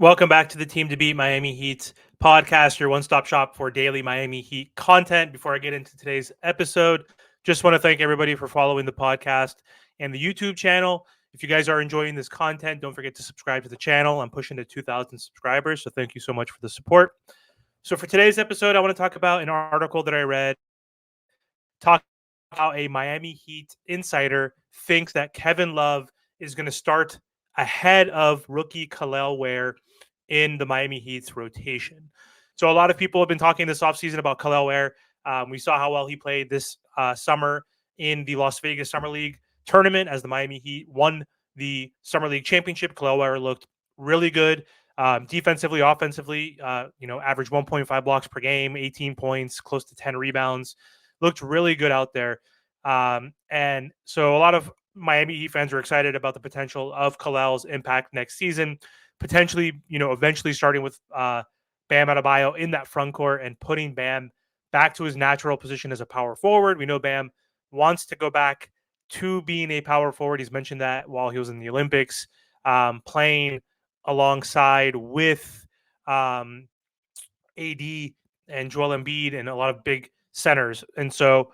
Welcome back to the Team to Beat Miami Heat podcast, your one-stop shop for daily Miami Heat content. Before I get into today's episode, just want to thank everybody for following the podcast and the YouTube channel. If you guys are enjoying this content, don't forget to subscribe to the channel. I'm pushing to 2,000 subscribers, so thank you so much for the support. So for today's episode, I want to talk about an article that I read, talk about a Miami Heat insider thinks that Kevin Love is going to start ahead of rookie Kel'el Ware in the Miami Heat's rotation. So a lot of people have been talking this offseason about Kel'el Ware. We saw how well he played this summer in the Las Vegas Summer League tournament as the Miami Heat won the Summer League championship. Kel'el Ware looked really good defensively, offensively. Averaged 1.5 blocks per game, 18 points, close to 10 rebounds. Looked really good out there. And so a lot of Miami Heat fans are excited about the potential of Kel'el's impact next season, potentially, eventually starting with Bam Adebayo in that front court and putting Bam back to his natural position as a power forward. We know Bam wants to go back to being a power forward. He's mentioned that while he was in the Olympics, playing alongside with AD and Joel Embiid and a lot of big centers. And so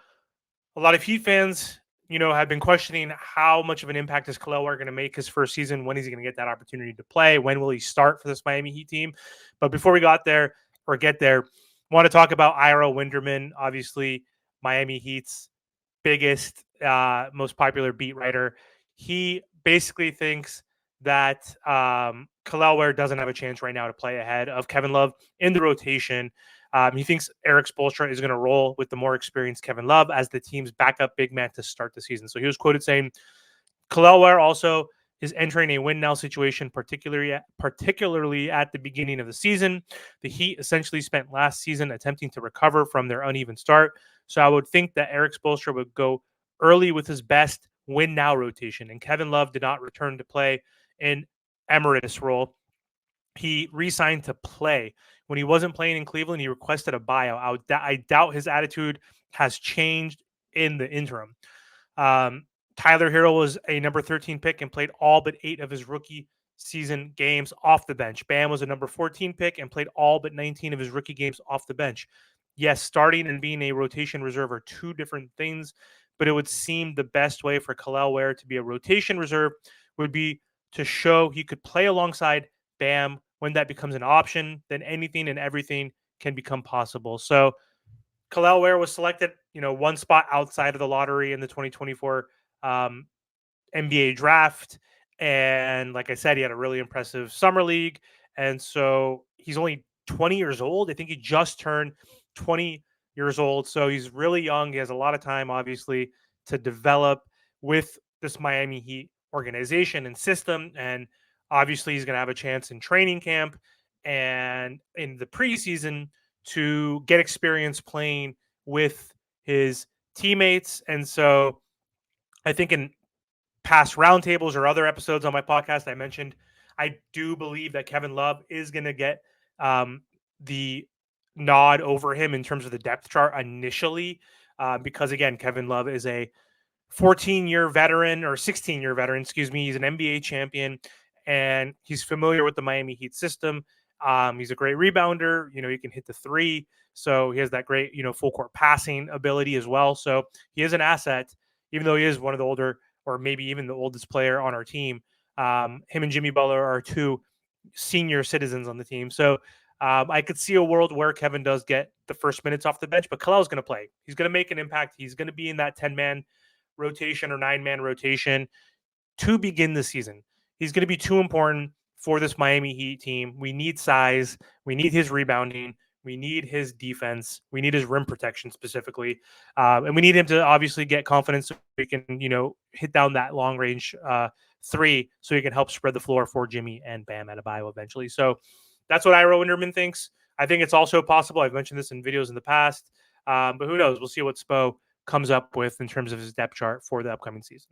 a lot of Heat fans, have been questioning how much of an impact is Kel'el Ware going to make his first season? When is he going to get that opportunity to play? When will he start for this Miami Heat team? But before we get there, want to talk about Ira Winderman, obviously Miami Heat's biggest, most popular beat writer. He basically thinks that Kel'el Ware doesn't have a chance right now to play ahead of Kevin Love in the rotation. He thinks Erik Spoelstra is going to roll with the more experienced Kevin Love as the team's backup big man to start the season. So he was quoted saying, Kel'el Ware also is entering a win-now situation, particularly at the beginning of the season. The Heat essentially spent last season attempting to recover from their uneven start. So I would think that Erik Spoelstra would go early with his best win-now rotation. And Kevin Love did not return to play in emeritus role. He re-signed to play. When he wasn't playing in Cleveland, he requested a buyout. I doubt his attitude has changed in the interim. Tyler Herro was a number 13 pick and played all but 8 of his rookie season games off the bench. Bam was a number 14 pick and played all but 19 of his rookie games off the bench. Yes, starting and being a rotation reserve are two different things, but it would seem the best way for Kel'el Ware to be a rotation reserve would be to show he could play alongside Bam. When that becomes an option, then anything and everything can become possible. So Kel'el Ware was selected, one spot outside of the lottery in the 2024 NBA draft. And like I said, he had a really impressive summer league. And so he's only 20 years old. I think he just turned 20 years old. So he's really young. He has a lot of time, obviously, to develop with this Miami Heat organization and system. And obviously, he's going to have a chance in training camp and in the preseason to get experience playing with his teammates. And so I think in past roundtables or other episodes on my podcast, I mentioned I do believe that Kevin Love is going to get the nod over him in terms of the depth chart initially, because again, Kevin Love is a 14-year veteran or 16-year veteran, excuse me. He's an NBA champion and he's familiar with the Miami Heat system. He's a great rebounder. He can hit the three. So he has that great, full court passing ability as well. So he is an asset, even though he is one of the older or maybe even the oldest player on our team. Him and Jimmy Butler are two senior citizens on the team. So I could see a world where Kevin does get the first minutes off the bench, but Kel'el's going to play. He's going to make an impact. He's going to be in that 10-man rotation or 9-man rotation to begin the season. He's going to be too important for this Miami Heat team. We need size. We need his rebounding. We need his defense. We need his rim protection specifically. And we need him to obviously get confidence so he can, hit down that long range three so he can help spread the floor for Jimmy and Bam Adebayo eventually. So that's what Ira Winderman thinks. I think it's also possible. I've mentioned this in videos in the past, but who knows? We'll see what Spo comes up with in terms of his depth chart for the upcoming season.